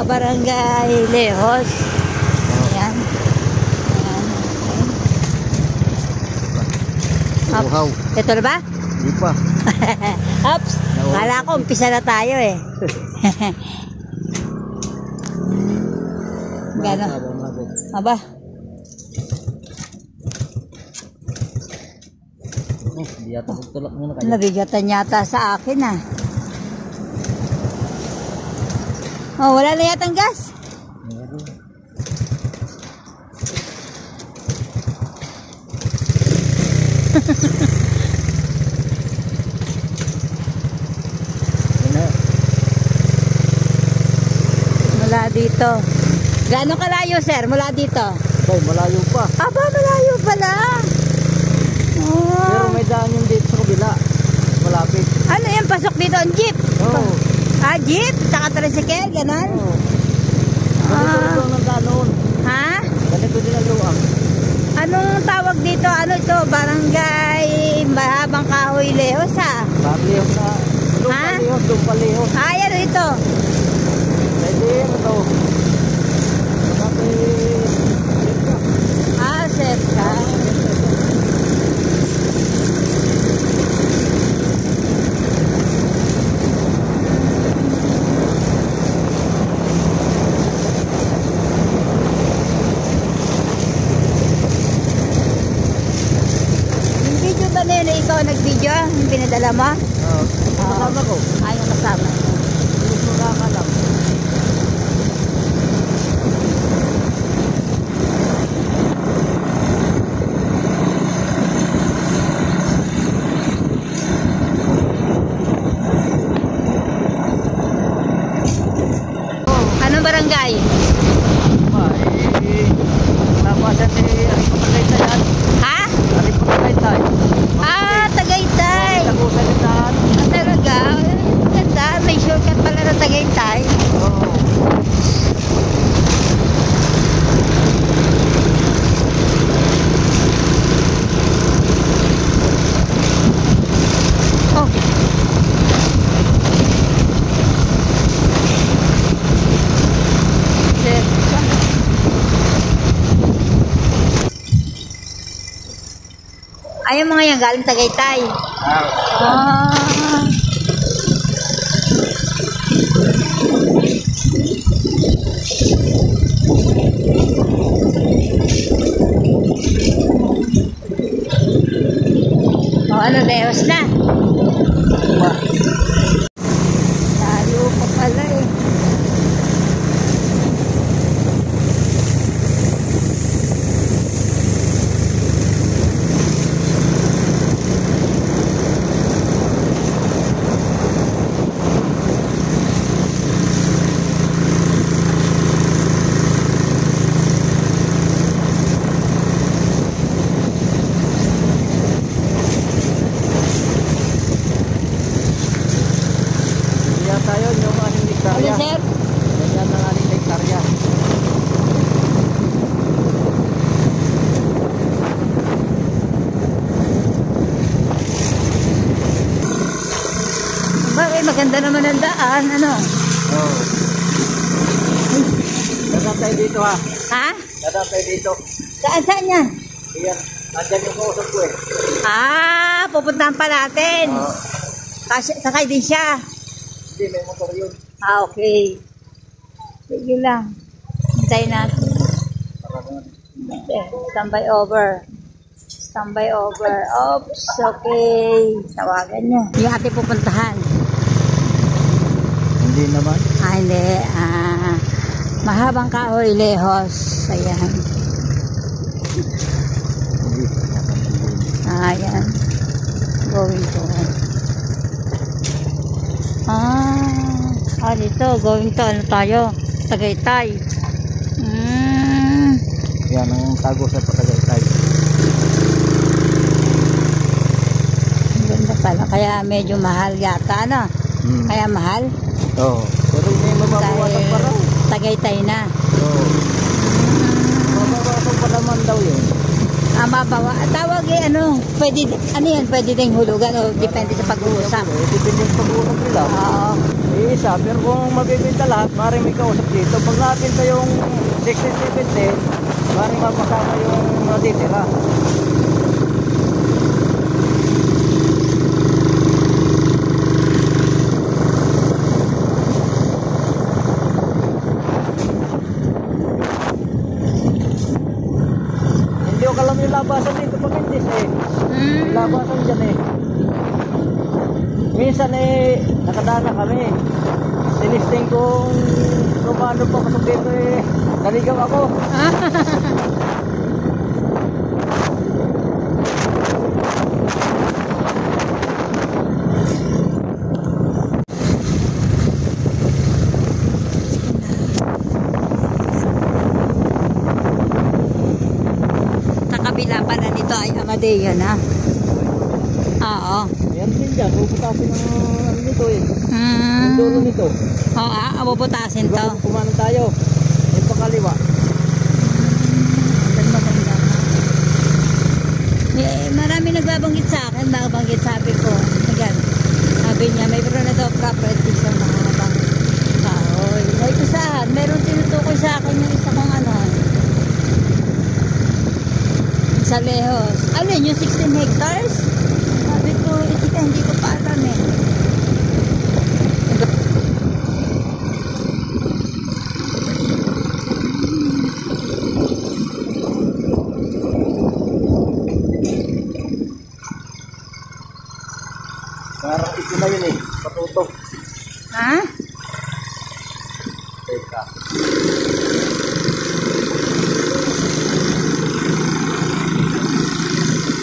Barangay Lehos. Ayan. Ayan. Uhaw. Ito na ba? Di pa. Ops. Kala ko, umpisa na tayo eh. Gano? Aba. Hindi yata magtulak muna kayo. Nabigatan yata sa akin ah. Oh, wala na yatang gas. Mula dito. Gaano kalayo, sir? Mula dito? Bay, malayo pa. Aba, malayo pala. Oh. Pero may daan yung dito sa kabila. Malapit. Ano yan? Pasok dito ang jeep? Oo. Ah, jeep? Saka tricycle? Ganon? Oo. Ganito ang daan noon. Ha? Ganito din ang luwang. Anong tawag dito? Ano ito? Barangay Mahabang Kahoy Lehos ha? Barlihos na. Ha? Dumpalihos. Ah, yan ito. Pwede yun ito. Ah, sir ka. Yung video ba na yun na ikaw nag-video? Yung pinadala mo? Oo. Kasama ko. Ah, yung kasama. Hindi mo nakakalam. Anong barangay? Napasan ni Alipapagaytay yan. Ha? Alipapagaytay. Ah, Tagaytay. Tagusan yung daan. Ah, talaga? Ganda. May shortcut pala na Tagaytay. Oo. Oh. Sir. Ay, yung mga yan galing Tagaytay. Ah. Oh, ano, Lehos na. Layo pa pala eh. Hindi yata yun yung aning Ano, hektarya. sir? Ganyan ang aning hektarya. Bakit maganda naman ang daan, ano? Oo. Dadaan tayo dito ha. Ha? Dadaan tayo dito. Saan yan? Iyan. Andyan yung kausap ko eh. Ah, pupuntahan pa natin. Oo. Kasi sakay din siya. Hindi, may motor yun. Ah, okay. Sige lang. Hintayin natin. Standby over. Standby over. Oops, okay. Tawagan niya. Yung ating pupuntahan. Hindi naman. Ah, hindi. Ah, Mahabang Kahoy Lehos. Ayan. Hindi. Ayan. Going to. Dito. Going to. Ano tayo? Tagaytay. Yan ang tago sa Tagaytay. Ang ganda pala. Kaya medyo mahal yata, ano? Kaya mahal? Oo. Pero may mababawasan pa raw. Tagaytay na. Oo. Mababawasan pa naman daw yun. Ah, mabawa. Tawag eh, ano? Pwede, ano yan? Pwede ding hulugan o depende sa pag-uusap. Depende sa pag-uusap nila. Oo. Isa, pero kung mabibinta lahat, maaaring may kausap dito. Pag nabinta yung 60-70, maaaring mapasama yung matitira. Hindi ko alam yung labasan dito pag hindi eh. Labasan dyan eh. Minsan eh, nakadaan na kami. Sinisting kong kumano pa pasok dito eh. Naligaw ako. Sa kabila pala nito ay Amadeo na. Oo. Ayan din dyan. Puputasin ang ano nito eh. Ang dulo nito. Oo, abubutasin to. Kumano tayo. Yung pakaliwa. Maganda. Marami nagbabanggit sa akin, nagbabanggit sabi ko. Again, sabi niya, may meron na daw property sa mahabang kahoy. Ay, ito saan? Meron tinutukoy sa akin yung isa kong ano. Sa Lehos. Ano yun, yung 16 hectares? Sabi ko, itika, hindi ko pa alam eh. Parang ito na yun eh. Patutok. Ha? Teka.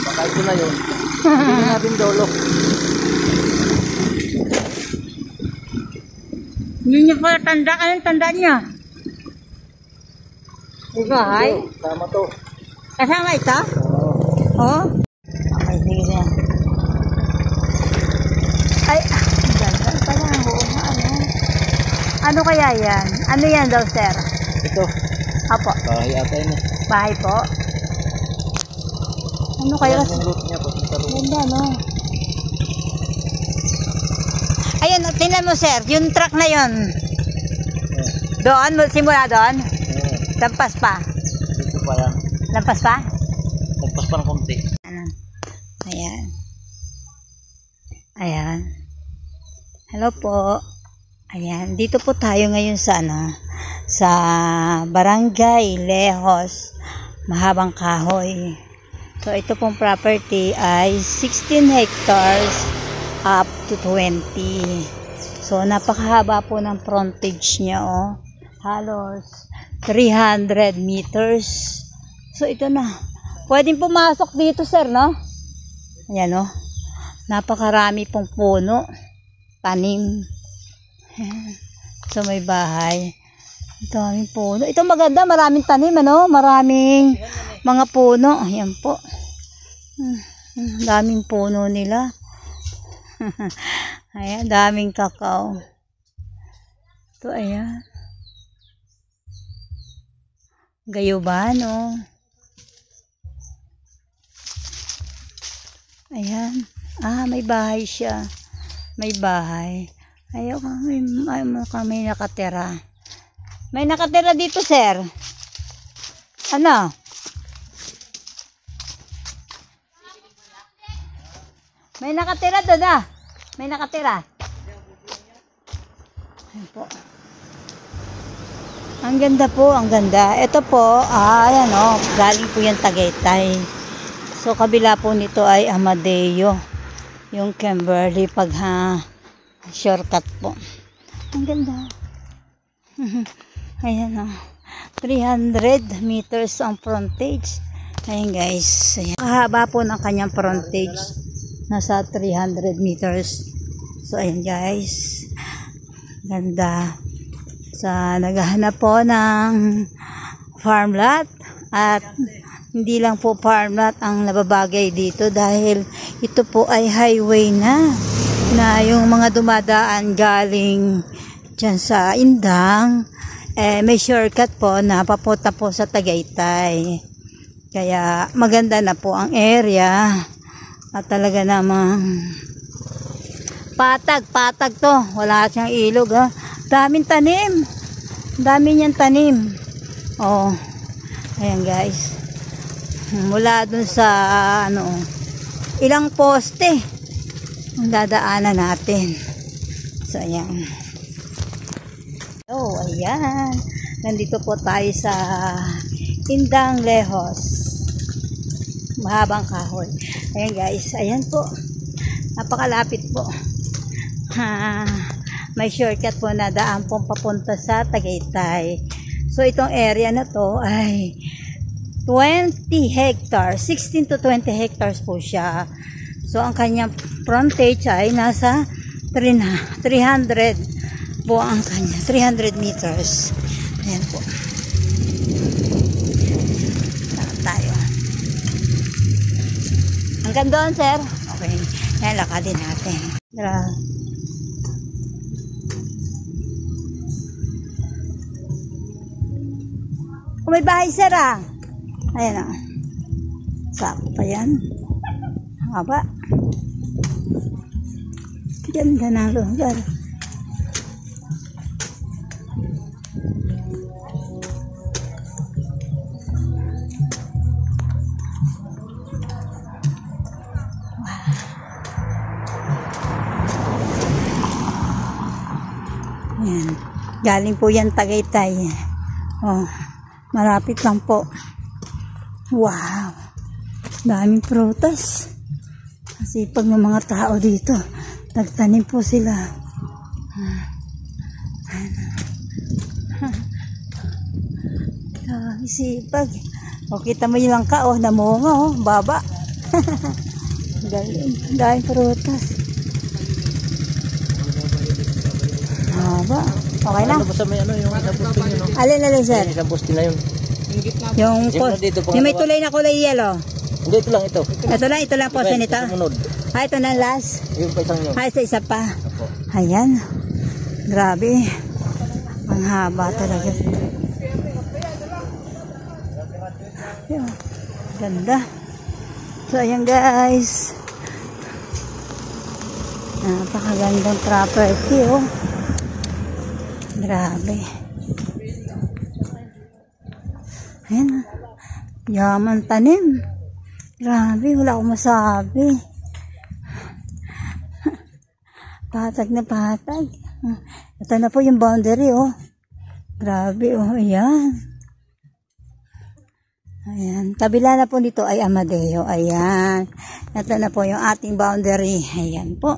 Baka ito na yun. Hindi na natin dolo. Hindi niya pala tanda. Anong tanda niya? Bahay? Tama to. Kasama ito? Oo. Oo. Okay, sige na. Ay, ganda pala. Oo, ano. Ano kaya yan? Ano yan daw, sir? Ito. Apo. Bahay ata yun eh. Bahay po. Ano kaya? Yan yung route niya. Papunta route. Ganda, no? Ayun, tingnan mo, sir. Yung truck na yun. Doon, simula doon. Lampas pa. Dito pa yan. Lampas pa? Lampas pa ng konti. Ano? Ayan. Ayan. Hello po. Ayan. Dito po tayo ngayon sa ano, sa Barangay Lehos, Mahabang Kahoy. So ito pong property ay 16 hectares up to 20. So napakahaba po ng frontage niya, oh. Halos 300 meters. So ito na. Pwedeng pumasok dito, sir, no? Ayan, oh. Napakarami pong puno. Tanim. So may bahay. Daming puno. Ito maganda, maraming tanim, ano? Maraming mga puno. Ayan po. Daming puno nila. Ayan, daming kakao. Ito, ayan. Gayubano. Ayan. Ah, may bahay siya. May bahay. Ayaw kami nakatira. May nakatira dito, sir. Ano? May nakatira doon, ah. May nakatira. Ayan po. Ang ganda po, ang ganda. Ito po, ayan o, galing po yung Tagaytay. So, kabila po nito ay Amadeo. Yung Kimberly, shortcut po. Ang ganda. Ayan o. 300 meters ang frontage. Ayan guys. Ayan. Kahaba po ng kanyang frontage. Nasa 300 meters. So, ayan guys. Ganda. Sa naghahanap po ng farm lot at hindi lang po farm lot ang nababagay dito dahil ito po ay highway na yung mga dumadaan galing dyan sa Indang may shortcut po na papunta po sa Tagaytay, kaya maganda na po ang area at talaga namang Patag to. Wala siyang ilog, ha. Daming tanim. Dami niyang tanim. Oh. Ayan, guys. Mula dun sa, ilang poste ang dadaanan natin. So, ayan. Oh, ayan. Nandito po tayo sa Indang Lehos. Mahabang kahoy. Ayan, guys. Ayan po. Napakalapit po. May shortcut po na daan pong papunta sa Tagaytay. So itong area na to ay 20 hectares, 16 to 20 hectares po siya. So ang kanyang frontage ay nasa 300 po ang kanya, 300 meters. Ayan po. Lakad tayo. Hanggang doon, sir. Okay. Yan, lakadin natin. May bahay, sir, ah. Ayan, ah. Sako pa yan. Haba. Ganda ng lugar. Ayan. Galing po yan Tagaytay. Oh. Malapit lang po. Wow. Daming prutas. Kasi pag ng mga tao dito, nagtanim po sila. Sipag. O, kita mo yung langka, oh, namunga, oh, baba. Daming prutas. Baba. Okay na. Basta may yung isang poste nyo, no? Alin, sir? Yung isang poste na yun. Yung may tulay na kulay yellow. Hindi, ito lang ito. Ito lang po nito. Sumunod. Ito na last. Yung pa isang yun. Isa pa. Opo. Ayan. Grabe. Ang haba talaga. Ayan. Ganda. So, ayan guys. Napakagandang property, oh. Grabe. Ayan. Yaman tanim. Grabe, wala akong masabi. Patag na patag. Ito na po yung boundary, oh. Grabe, oh. Ayan. Ayan. Kabila na po dito ay Amadeo. Ayan. Ito na po yung ating boundary. Ayan po.